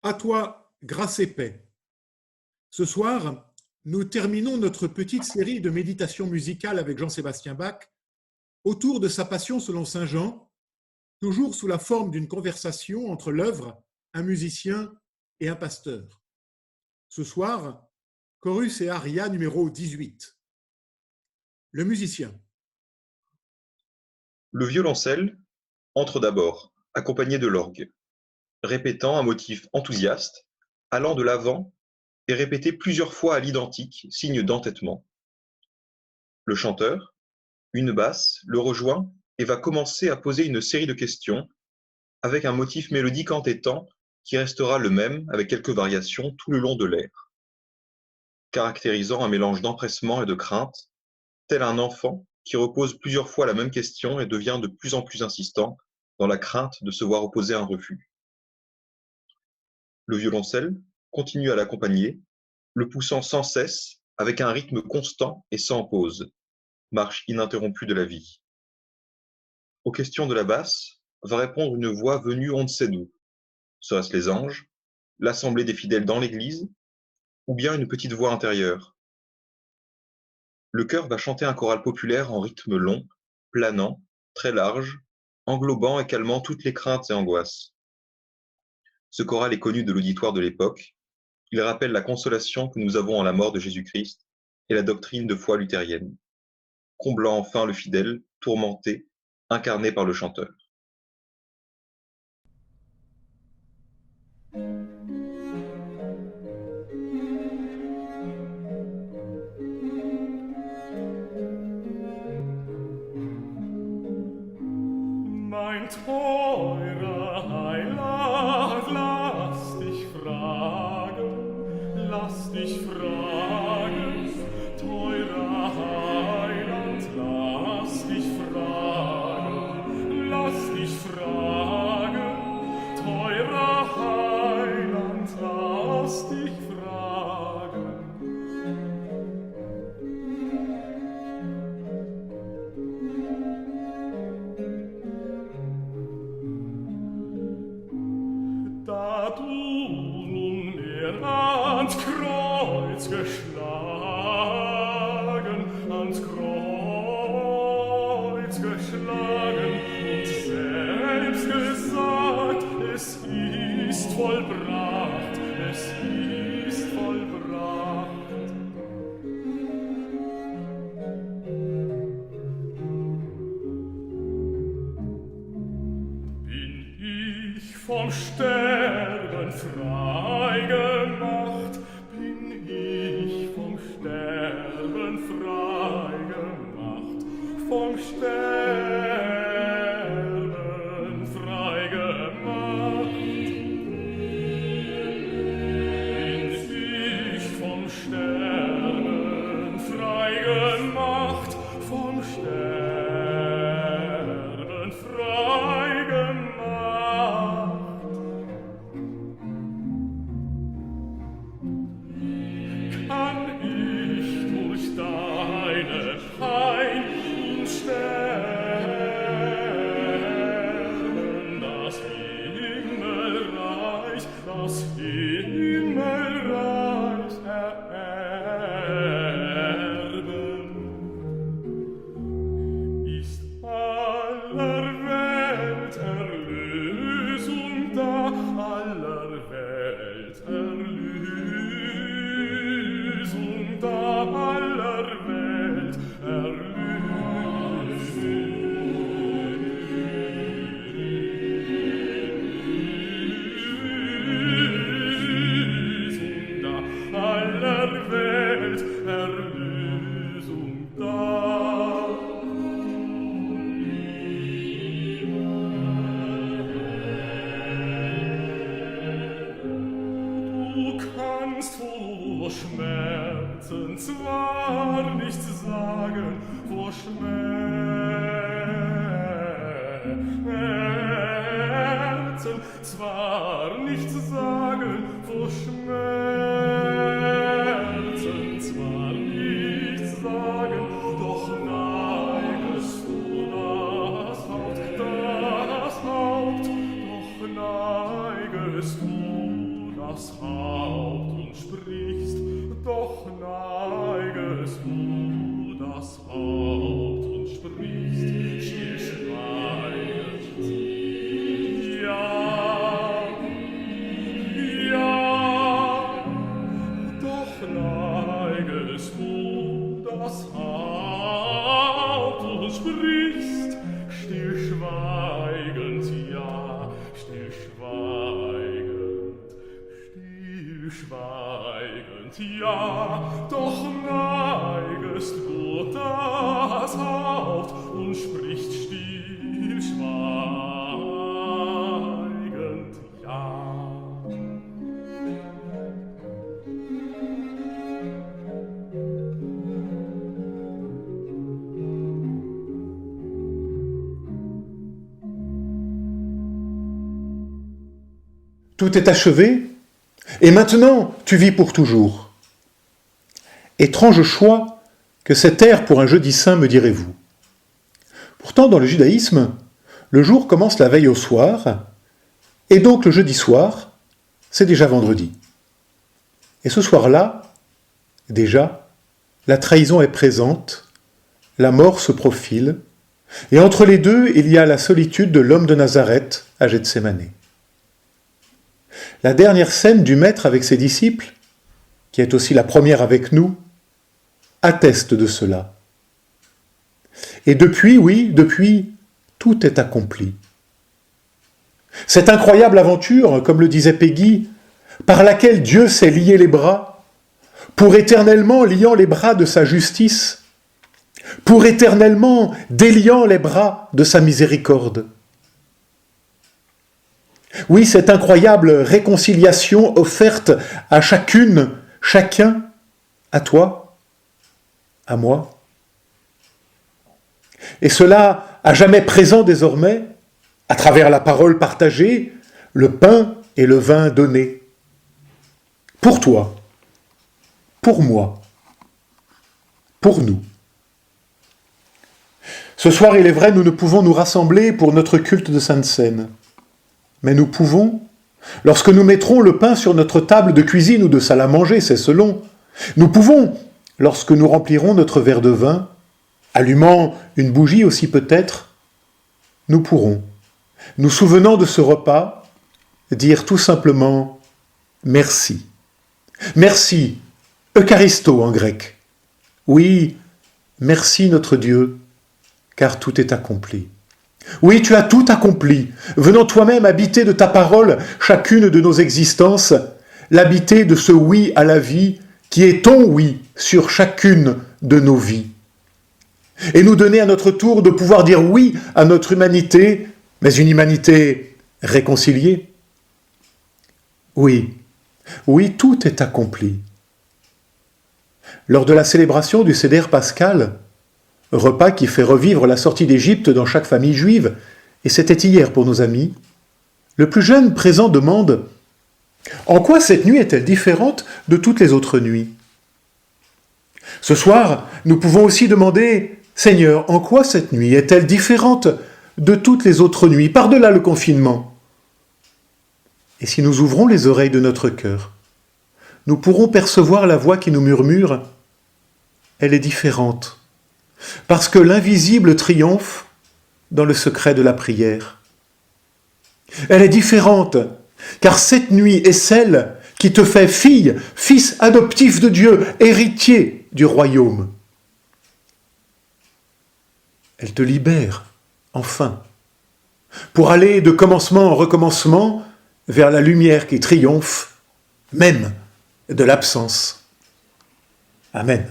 À toi, grâce et paix. Ce soir, nous terminons notre petite série de méditations musicales avec Jean-Sébastien Bach autour de sa passion selon Saint Jean, toujours sous la forme d'une conversation entre l'œuvre, un musicien et un pasteur. Ce soir, chorus et aria numéro 18. Le musicien. Le violoncelle entre d'abord, accompagné de l'orgue, répétant un motif enthousiaste, allant de l'avant et répété plusieurs fois à l'identique, signe d'entêtement. Le chanteur, une basse, le rejoint et va commencer à poser une série de questions avec un motif mélodique entêtant qui restera le même avec quelques variations tout le long de l'air, caractérisant un mélange d'empressement et de crainte, tel un enfant qui repose plusieurs fois la même question et devient de plus en plus insistant dans la crainte de se voir opposer un refus. Le violoncelle continue à l'accompagner, le poussant sans cesse avec un rythme constant et sans pause, marche ininterrompue de la vie. Aux questions de la basse va répondre une voix venue on ne sait d'où. Serait-ce les anges, l'assemblée des fidèles dans l'église, ou bien une petite voix intérieure? Le chœur va chanter un choral populaire en rythme long, planant, très large, englobant et calmant toutes les craintes et angoisses. Ce choral est connu de l'auditoire de l'époque. Il rappelle la consolation que nous avons en la mort de Jésus-Christ et la doctrine de foi luthérienne, comblant enfin le fidèle, tourmenté, incarné par le chanteur. Mein teurer Heiland, lass dich fragen, teurer Heiland, lass dich fragen, teurer Heiland, lass dich fragen. Da du nunmehr ans Kreuz geschlagen und selbst gesagt, es ist vollbracht, es ist vollbracht. Bin ich vom Sterben frei gemacht, bin ich vom Sterben frei gemacht, vom Sterben frei gemacht. Bin ich vom Sterben frei gemacht, vom Sterben frei gemacht. Kann ich durch deine Pein sterben, das Himmelreich ererben? Ist aller Welt Erlösung da, aller Welt Erlösung da, aller Welt Erlösung da, aller Welt Erlösung da. Du kannst vor Schmerzen zwar nicht sagen, vor Schmerzen zwar nicht sagen, vor Schmerzen zwar nicht sagen, doch neigest du das Haupt, doch neigest du das Haupt und sprichst, doch neigest du das Haupt und sprichst, stillschweigend. Ja, ja, doch neigest du das Haupt und sprichst, stillschweigend, ja, stillschweigend, ja, doch neigest du das Haupt und sprichst stillschweigend, ja. Tout est achevé, et maintenant tu vis pour toujours. Étrange choix que cet air pour un jeudi saint, me direz-vous. Pourtant, dans le judaïsme, le jour commence la veille au soir, et donc le jeudi soir, c'est déjà vendredi. Et ce soir-là, déjà, la trahison est présente, la mort se profile, et entre les deux, il y a la solitude de l'homme de Nazareth à Gethsémanée. La dernière scène du Maître avec ses disciples, qui est aussi la première avec nous, atteste de cela. Et depuis, oui, depuis, tout est accompli. Cette incroyable aventure, comme le disait Peggy, par laquelle Dieu s'est lié les bras, pour éternellement liant les bras de sa justice, pour éternellement déliant les bras de sa miséricorde. Oui, cette incroyable réconciliation offerte à chacune, chacun, à toi, à moi. Et cela à jamais présent désormais, à travers la parole partagée, le pain et le vin donnés. Pour toi, pour moi, pour nous. Ce soir, il est vrai, nous ne pouvons nous rassembler pour notre culte de Sainte Seine. Mais nous pouvons, lorsque nous mettrons le pain sur notre table de cuisine ou de salle à manger, c'est selon, nous pouvons, lorsque nous remplirons notre verre de vin, allumant une bougie aussi peut-être, nous pourrons, nous souvenant de ce repas, dire tout simplement merci. Merci, Eucharisto en grec. Oui, merci notre Dieu, car tout est accompli. Oui, tu as tout accompli, venant toi-même habiter de ta parole chacune de nos existences, l'habiter de ce oui à la vie qui est ton oui sur chacune de nos vies. Et nous donner à notre tour de pouvoir dire oui à notre humanité, mais une humanité réconciliée. Oui, oui, tout est accompli. Lors de la célébration du Seder pascal, repas qui fait revivre la sortie d'Égypte dans chaque famille juive, et c'était hier pour nos amis, le plus jeune présent demande « En quoi cette nuit est-elle différente de toutes les autres nuits ?» Ce soir, nous pouvons aussi demander « Seigneur, en quoi cette nuit est-elle différente de toutes les autres nuits, par-delà le confinement ?» Et si nous ouvrons les oreilles de notre cœur, nous pourrons percevoir la voix qui nous murmure « Elle est différente ». Parce que l'invisible triomphe dans le secret de la prière. Elle est différente, car cette nuit est celle qui te fait fille, fils adoptif de Dieu, héritier du royaume. Elle te libère, enfin, pour aller de commencement en recommencement vers la lumière qui triomphe, même de l'absence. Amen.